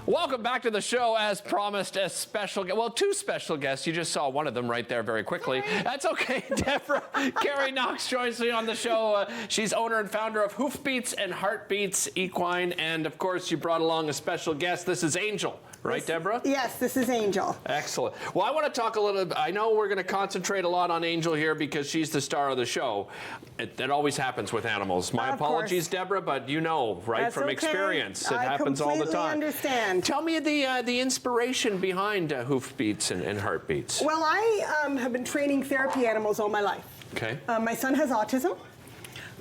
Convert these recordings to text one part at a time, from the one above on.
Welcome back to the show. As promised, a special guest. Well, two special guests. You just saw one of them right there very quickly. That's okay. Debra, Carey Knox joins me on the show. She's owner and founder of Hoofbeats and Heartbeats Equine. And, of course, you brought along a special guest. This is Angel. Right, Debra? Yes, this is Angel. Excellent. Well, I want to talk a little bit. I know we're going to concentrate a lot on Angel here because she's the star of the show. It always happens with animals. My apologies, Debra, but you know, right, That's from experience, it happens all the time. I completely understand. Tell me the inspiration behind Hoofbeats and Heartbeats. Well, I have been training therapy animals all my life. Okay. My son has autism.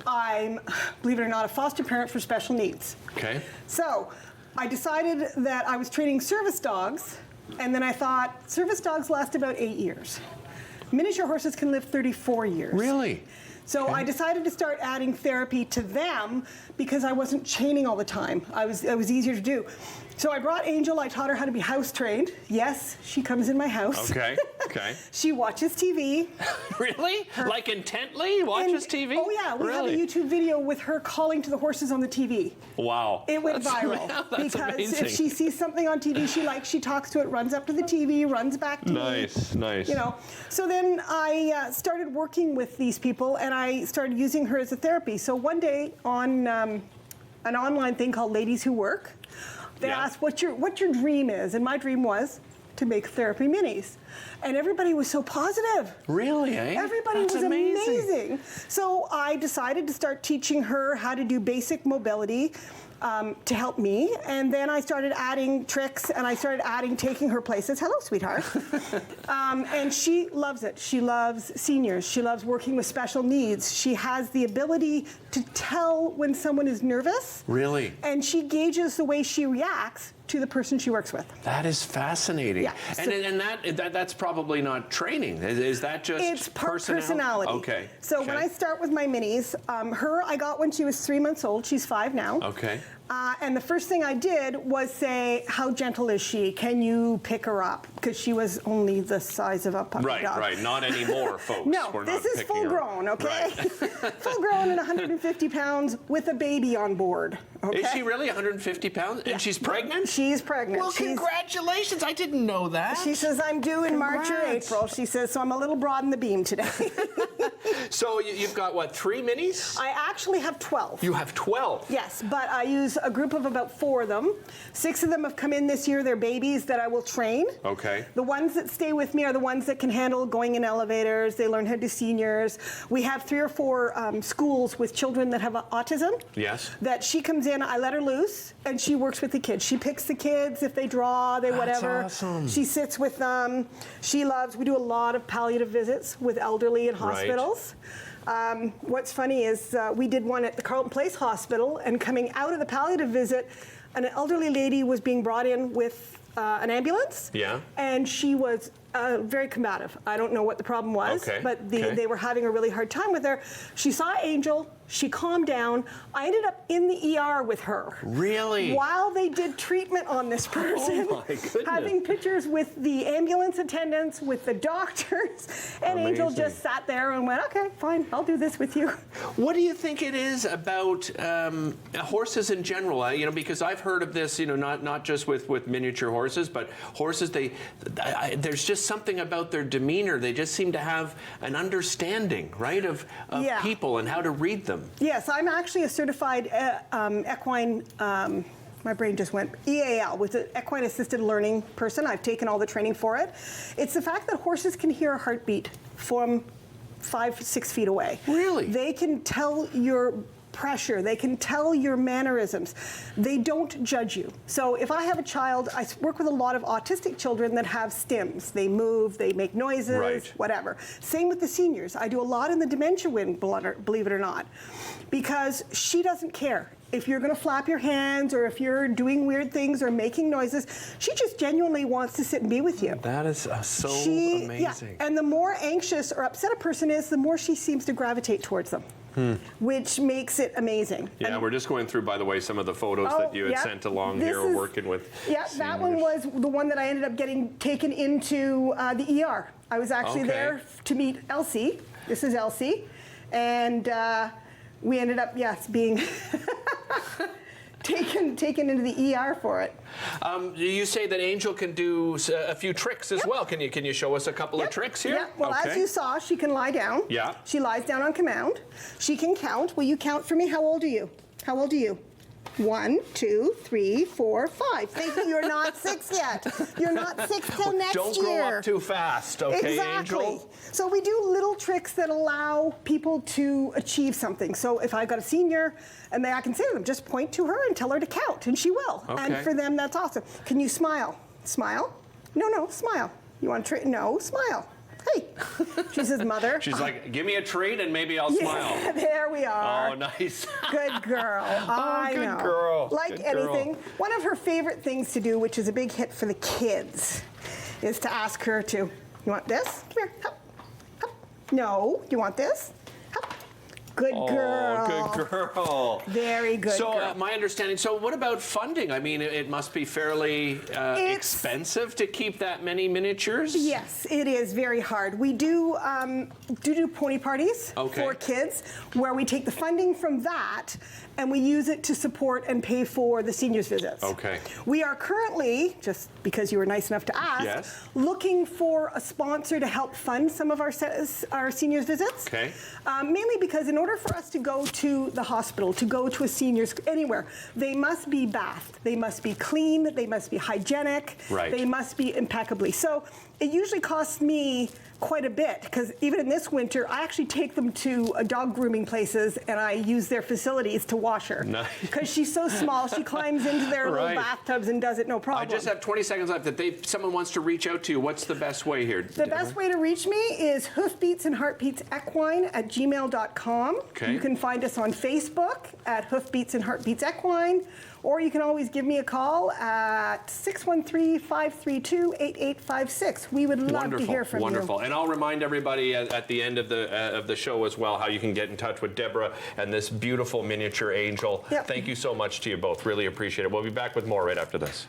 I'm, believe it or not, a foster parent for special needs. Okay. So I decided that I was training service dogs, and then I thought, service dogs last about 8 years. Miniature horses can live 34 years. Really? So I decided to start adding therapy to them because I wasn't chaining all the time. It was easier to do. So I brought Angel, I taught her how to be house trained. Yes, she comes in my house. Okay, okay. She watches TV. Really? Like intently watches TV? Oh yeah, we have a Really? YouTube video with her calling to the horses on the TV. Wow. It went viral. That's because amazing. if she sees something on TV she likes, she talks to it, runs up to the TV, runs back to me. Nice, nice. You know, so then I started working with these people and I started using her as a therapy. So one day on an online thing called Ladies Who Work, they asked what your dream is, and my dream was to make therapy minis. And everybody was so positive. Really, eh? Everybody was amazing. So I decided to start teaching her how to do basic mobility to help me. And then I started adding tricks and I started adding taking her places. Hello, sweetheart. And she loves it. She loves seniors. She loves working with special needs. She has the ability to tell when someone is nervous. Really? And she gauges the way she reacts to the person she works with. That is fascinating. Yeah. And that's probably not training. Is that just It's personality. Okay. So when I start with my minis, her I got when she was 3 months old. She's 5 now. Okay. And the first thing I did was say, how gentle is she? Can you pick her up? Because she was only the size of a puppy dog. Right. Not anymore, folks. No, We're this not is picking full her grown, up. okay? Right. Full grown and 150 pounds with a baby on board. Okay? Is she really 150 pounds? Yeah. And she's pregnant? She's pregnant. Well, congratulations. I didn't know that. She says, I'm due in March or Congrats. April. She says, so I'm a little broad in the beam today. So you've got, what, 3 minis? I actually have 12. You have 12? Yes, but I use a group of about 4 of them. 6 of them have come in this year. They're babies that I will train. Okay. The ones that stay with me are the ones that can handle going in elevators. They learn how to do seniors. We have 3 or 4 schools with children that have autism. Yes. That she comes in, I let her loose, and she works with the kids. She picks the kids, if they draw, they whatever. That's awesome. She sits with them. We do a lot of palliative visits with elderly in hospitals. What's funny is we did one at the Carleton Place Hospital, and coming out of the palliative visit, an elderly lady was being brought in with an ambulance. Yeah. And she was very combative. I don't know what the problem was, but they were having a really hard time with her. She saw Angel. She calmed down. I ended up in the ER with her. Really? While they did treatment on this person. Oh my goodness. Having pictures with the ambulance attendants, with the doctors, and Angel just sat there and went, okay, fine, I'll do this with you. What do you think it is about horses in general? You know, because I've heard of this, you know, not just with miniature horses, but horses, there's just something about their demeanor. They just seem to have an understanding, right, of people and how to read them. Yes, I'm actually a certified equine, my brain just went, EAL, with an equine assisted learning person. I've taken all the training for it. It's the fact that horses can hear a heartbeat from 5-6 feet away. Really? They can tell your pressure. They can tell your mannerisms. They don't judge you. So if I have a child, I work with a lot of autistic children that have stims. They move, they make noises, whatever. Same with the seniors. I do a lot in the dementia wing, believe it or not, because she doesn't care. If you're going to flap your hands or if you're doing weird things or making noises, she just genuinely wants to sit and be with you. That is so amazing. Yeah, and the more anxious or upset a person is, the more she seems to gravitate towards them. Which makes it amazing. Yeah, and we're just going through, by the way, some of the photos that you had sent along here working with seniors. That one was the one that I ended up getting taken into the ER. I was actually there to meet Elsie. This is Elsie. And we ended up, being taken into the ER for it. You say that Angel can do a few tricks as well. Can you show us a couple of tricks here? Yeah. Well, as you saw, she can lie down. Yeah. She lies down on command. She can count. Will you count for me? How old are you? How old are you? 1, 2, 3, 4, 5. Thank you. You're not 6 yet. You're not 6 till next year. Don't grow up too fast, okay, exactly. Angel? So we do little tricks that allow people to achieve something. So if I got a senior and I can say to them, just point to her and tell her to count, and she will. Okay. And for them, that's awesome. Can you smile? Smile? No, smile. You want to treat? No, smile. Hey, she's his mother. She's like, give me a treat and maybe I'll smile. There we are. Oh, nice. Good girl. I good know. girl. Like Good anything, girl. one of her favorite things to do, which is a big hit for the kids, is to ask her to, you want this? Come here. Hop. Hop. No. You want this? Hop. Good girl. Oh, good girl. Very good So girl. my understanding, so what about funding? I mean, it must be fairly expensive to keep that many miniatures? Yes, it is very hard. We do pony parties for kids where we take the funding from that and we use it to support and pay for the seniors' visits. Okay. We are currently, just because you were nice enough to ask, looking for a sponsor to help fund some of our seniors' visits. Okay. Mainly because in order for us to go to the hospital, to go to a senior's, anywhere, they must be bathed, they must be clean, they must be hygienic, they must be impeccably. So it usually costs me quite a bit, because even in this winter, I actually take them to dog grooming places and I use their facilities to wash her. Because she's so small, she climbs into their little bathtubs and does it no problem. I just have 20 seconds left. If someone wants to reach out to you, what's the best way here? The best way to reach me is hoofbeatsandheartbeatsequine@gmail.com. Okay. You can find us on Facebook at Hoofbeats and Heartbeats Equine, or you can always give me a call at 613-532-8856. We would love to hear from you. Wonderful. And I'll remind everybody at the end of the show as well how you can get in touch with Debra and this beautiful miniature angel. Thank you so much to you both. Really appreciate it. We'll be back with more right after this.